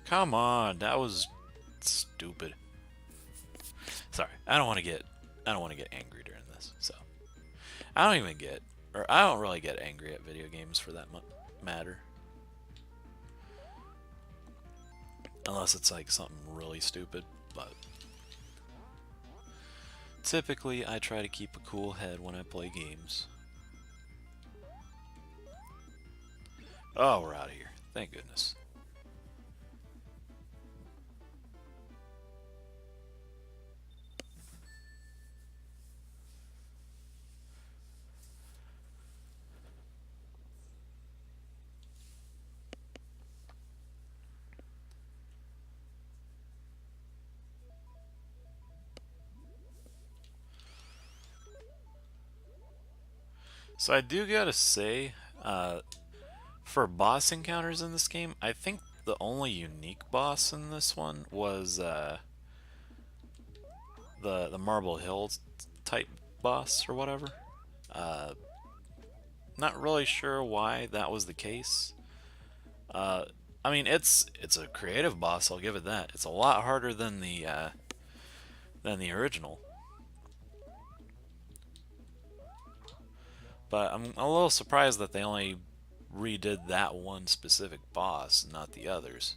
Come on, that was stupid. Sorry, I don't want to get angry during this. So I don't really get angry at video games for that matter, unless it's like something really stupid. But typically, I try to keep a cool head when I play games. Oh, we're out of here. Thank goodness. So I do gotta say, for boss encounters in this game, I think the only unique boss in this one was the Marble Hill type boss or whatever. Not really sure why that was the case. Uh, I mean, it's a creative boss. I'll give it that. It's a lot harder than the original. But I'm a little surprised that they only redid that one specific boss, not the others.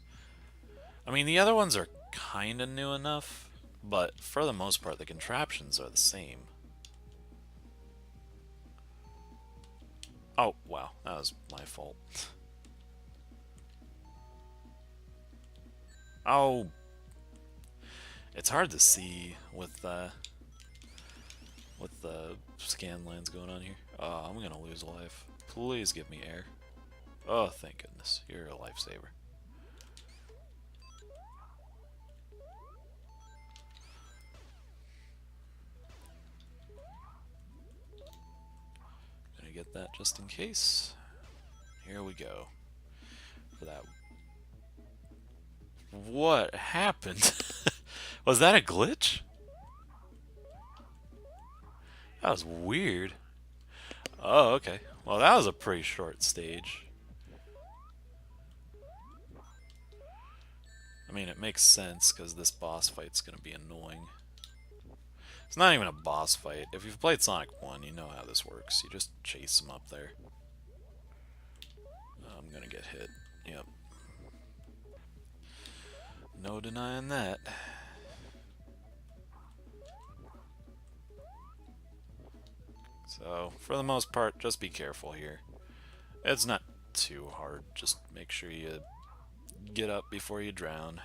I mean, the other ones are kind of new enough, but for the most part, the contraptions are the same. Oh, wow, that was my fault. Oh, it's hard to see with the scan lines going on here. Oh, I'm gonna lose a life. Please give me air. Oh, thank goodness. You're a lifesaver. Gonna get that just in case. Here we go. For that. What happened? Was that a glitch? That was weird. Oh, okay. Well, that was a pretty short stage. I mean, it makes sense because this boss fight's going to be annoying. It's not even a boss fight. If you've played Sonic 1, you know how this works. You just chase them up there. I'm going to get hit. Yep. No denying that. So, for the most part, just be careful here. It's not too hard. Just make sure you get up before you drown.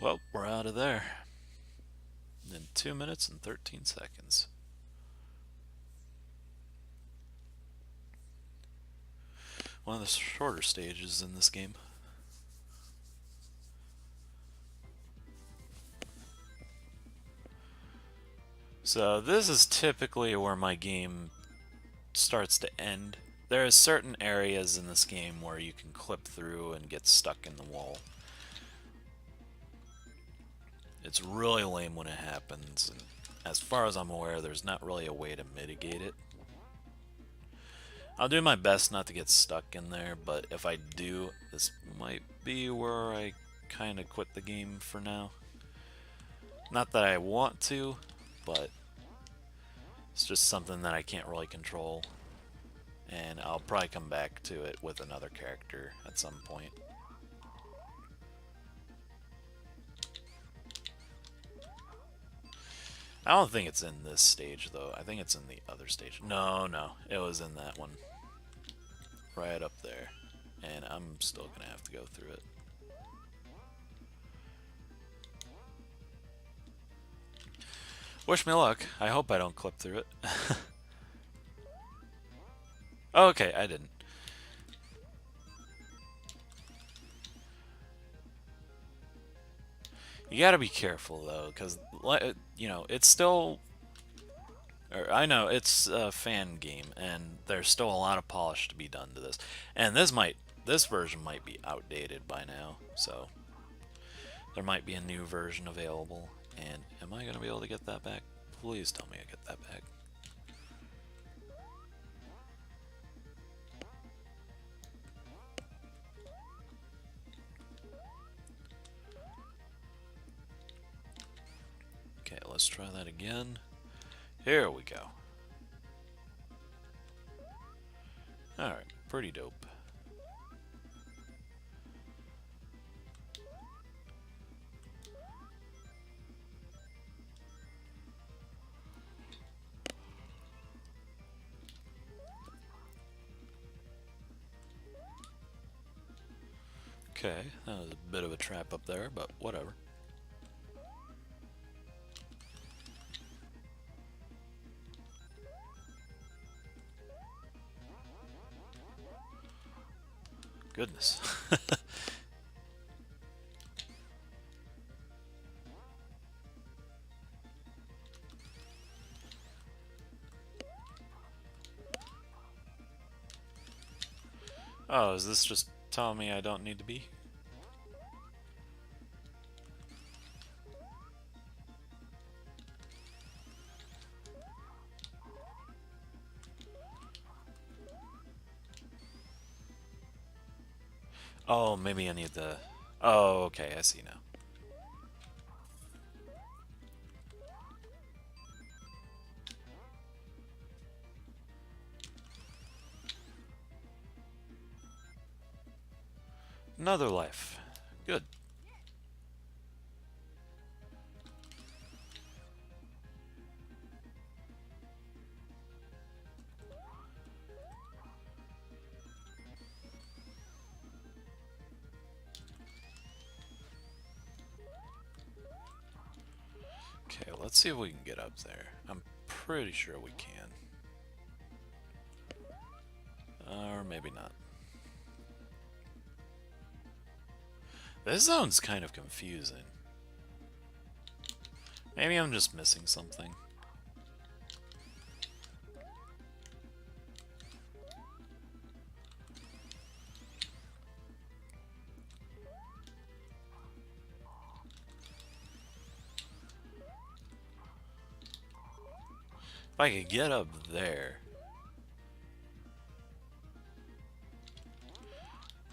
Well, we're out of there in 2 minutes and 13 seconds. One of the shorter stages in this game. So this is typically where my game starts to end. There are certain areas in this game where you can clip through and get stuck in the wall. It's really lame when it happens, and as far as I'm aware, there's not really a way to mitigate it. I'll do my best not to get stuck in there, but if I do, this might be where I kind of quit the game for now. Not that I want to, but it's just something that I can't really control. And I'll probably come back to it with another character at some point. I don't think it's in this stage, though. I think it's in the other stage. No, it was in that one. Right up there. And I'm still going to have to go through it. Wish me luck. I hope I don't clip through it. Okay, I didn't. You gotta be careful, though, because, you know, it's still... I know, it's a fan game, and there's still a lot of polish to be done to this. And this version might be outdated by now, so... There might be a new version available, and am I gonna be able to get that back? Please tell me I get that back. Okay, let's try that again. Here we go. Alright, pretty dope. Okay, that was a bit of a trap up there, but whatever. Goodness. Oh, is this just telling me I don't need to be? Oh, maybe I need the... Oh, okay, I see now. Another life. Good. Okay, let's see if we can get up there. I'm pretty sure we can. Or maybe not. This zone's kind of confusing. Maybe I'm just missing something. If I could get up there...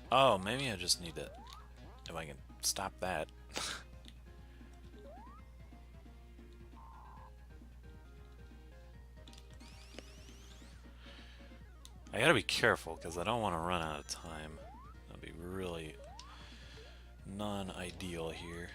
Oh, maybe I just need to... If I can stop that. I gotta be careful, because I don't want to run out of time. That'd be really non-ideal here.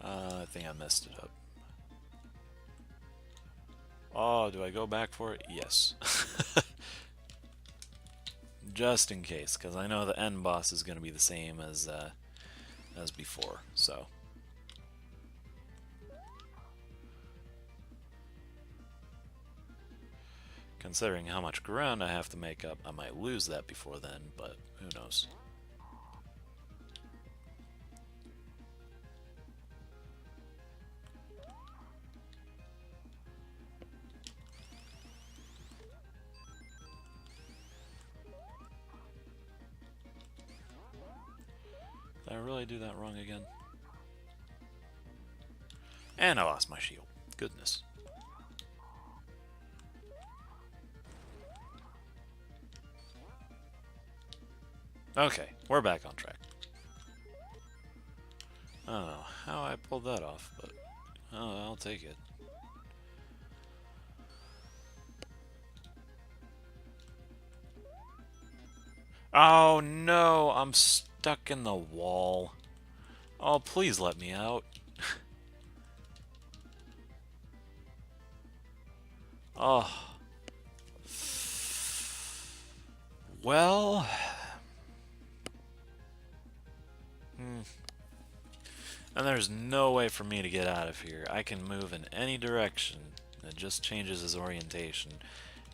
I think I messed it up. Oh, do I go back for it? Yes. Just in case, because I know the end boss is going to be the same as before, so... Considering how much ground I have to make up, I might lose that before then, but who knows. Did I really do that wrong again? And I lost my shield. Goodness. Okay, we're back on track. I don't know how I pulled that off, but oh, I'll take it. Oh no, I'm stuck in the wall. Oh, please let me out. Oh. Well... And there's no way for me to get out of here. I can move in any direction. It just changes his orientation.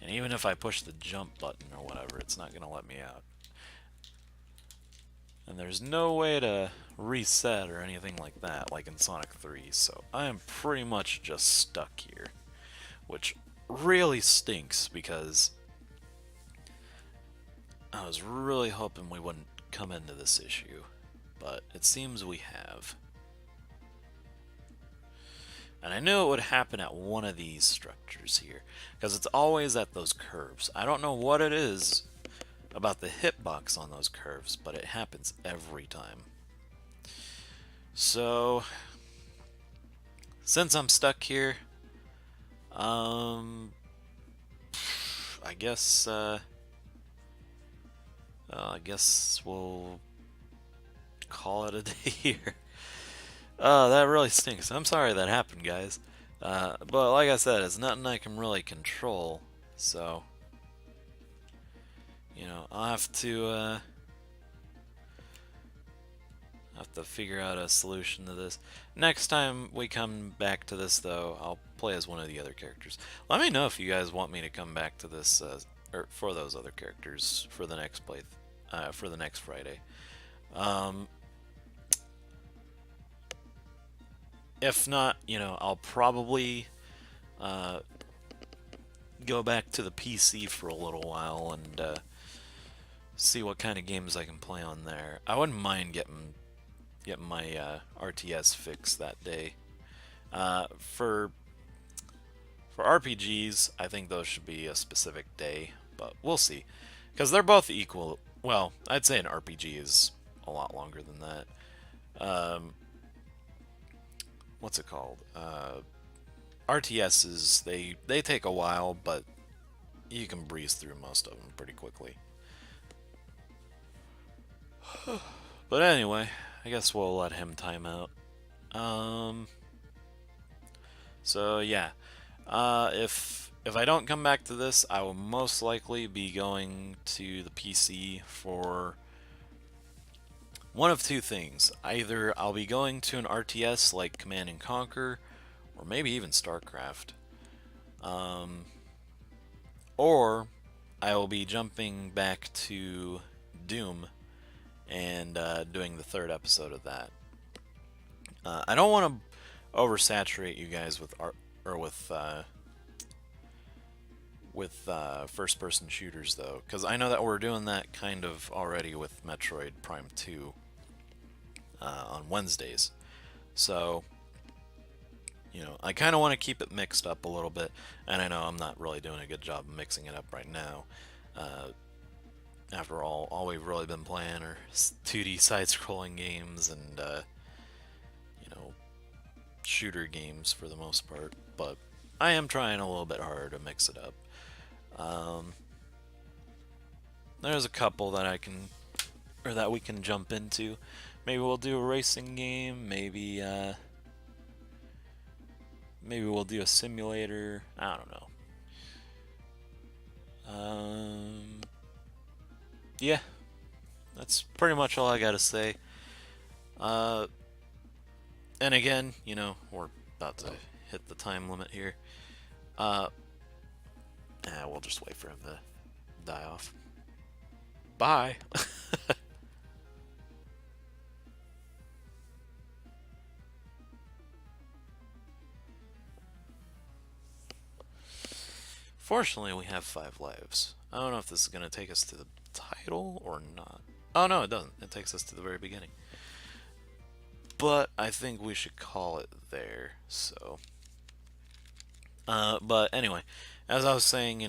And even if I push the jump button or whatever, it's not going to let me out. And there's no way to reset or anything like that, like in Sonic 3. So I am pretty much just stuck here. Which really stinks because I was really hoping we wouldn't come into this issue. But it seems we have. And I knew it would happen at one of these structures here, because it's always at those curves. I don't know what it is about the hitbox on those curves, but it happens every time. So, since I'm stuck here, I guess we'll call it a day here. That really stinks. I'm sorry that happened, guys. But like I said, it's nothing I can really control. So, you know, I'll have to figure out a solution to this. Next time we come back to this, though, I'll play as one of the other characters. Let me know if you guys want me to come back to this, or for those other characters for the next for the next Friday. If not, you know, I'll probably go back to the PC for a little while and see what kind of games I can play on there. I wouldn't mind getting get my RTS fix that day. For RPGs, I think those should be a specific day, but we'll see. Because they're both equal. Well, I'd say an RPG is a lot longer than that. What's it called? RTSs, they take a while, but you can breeze through most of them pretty quickly. But anyway, I guess we'll let him time out. Um, so yeah, if I don't come back to this, I will most likely be going to the PC for one of two things. Either I'll be going to an RTS like Command and Conquer, or maybe even StarCraft. Um, or I will be jumping back to Doom and doing the third episode of that. I don't want to oversaturate you guys with art or with first-person shooters though, because I know that we're doing that kind of already with Metroid Prime 2 on Wednesdays. So, I kind of want to keep it mixed up a little bit, and I know I'm not really doing a good job of mixing it up right now. Uh, After all we've really been playing are 2D side-scrolling games and, you know, shooter games for the most part. But I am trying a little bit harder to mix it up. Um, there's a couple that that we can jump into. Maybe we'll do a racing game. Maybe we'll do a simulator. I don't know. Yeah, that's pretty much all I gotta say. Uh, and again, we're about to hit the time limit here. Uh, we'll just wait for him to die off. Bye. Fortunately, we have 5 lives. I don't know if this is gonna take us to the title or not. Oh no, it doesn't. It takes us to the very beginning. But I think we should call it there. So, but anyway, as I was saying,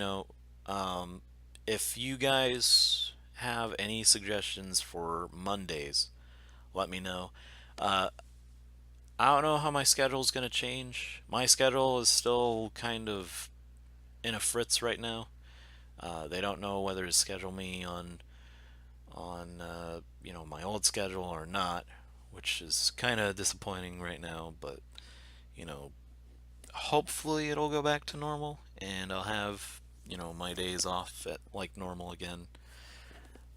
if you guys have any suggestions for Mondays, let me know. Uh, I don't know how my schedule is going to change. My schedule is still kind of in a fritz right now. They don't know whether to schedule me on my old schedule or not, which is kind of disappointing right now. But you know, hopefully it'll go back to normal, and I'll have my days off at like normal again.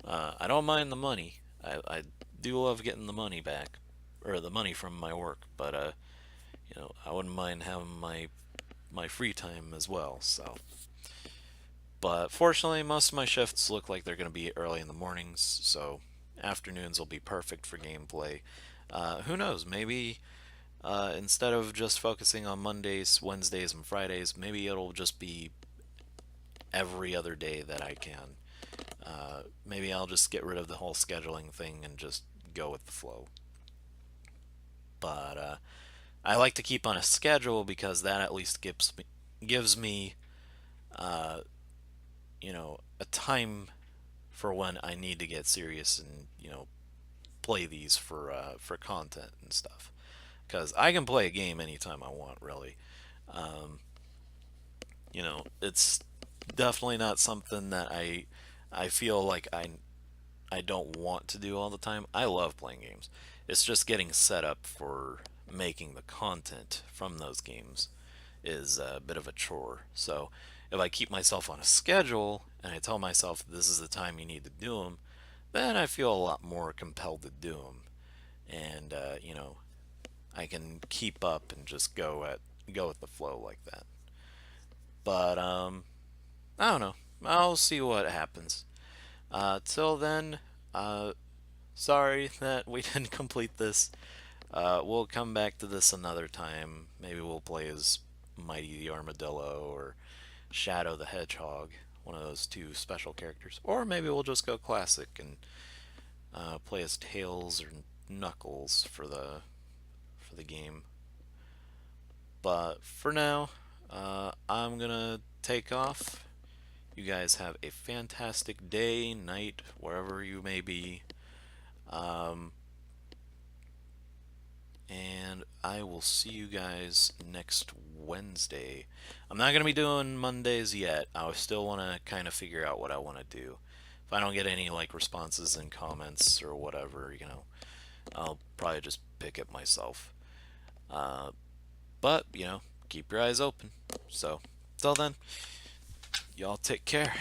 I don't mind the money. I do love getting the money back, or the money from my work, but I wouldn't mind having my free time as well. So, but fortunately, most of my shifts look like they're going to be early in the mornings, so afternoons will be perfect for gameplay. Who knows? Maybe instead of just focusing on Mondays, Wednesdays, and Fridays, maybe it'll just be every other day that I can. Maybe I'll just get rid of the whole scheduling thing and just go with the flow. But I like to keep on a schedule because that at least gives me uh, a time for when I need to get serious and play these for content and stuff. Because I can play a game anytime I want, really. Um, it's definitely not something that I feel like I don't want to do all the time. I love playing games. It's just getting set up for making the content from those games is a bit of a chore. So if I keep myself on a schedule and I tell myself this is the time you need to do them, then I feel a lot more compelled to do them. And I can keep up and just go with the flow like that. But I don't know. I'll see what happens. Till then, uh, sorry that we didn't complete this. We'll come back to this another time. Maybe we'll play as Mighty the Armadillo or Shadow the Hedgehog, one of those two special characters. Or maybe we'll just go classic and play as Tails or Knuckles for the game. But for now, I'm gonna take off. You guys have a fantastic day, night, wherever you may be. Um, and I will see you guys next Wednesday. I'm not going to be doing Mondays yet. I still want to kind of figure out what I want to do. If I don't get any like responses and comments or whatever, I'll probably just pick it myself. Uh, but, keep your eyes open. So, till then, y'all take care.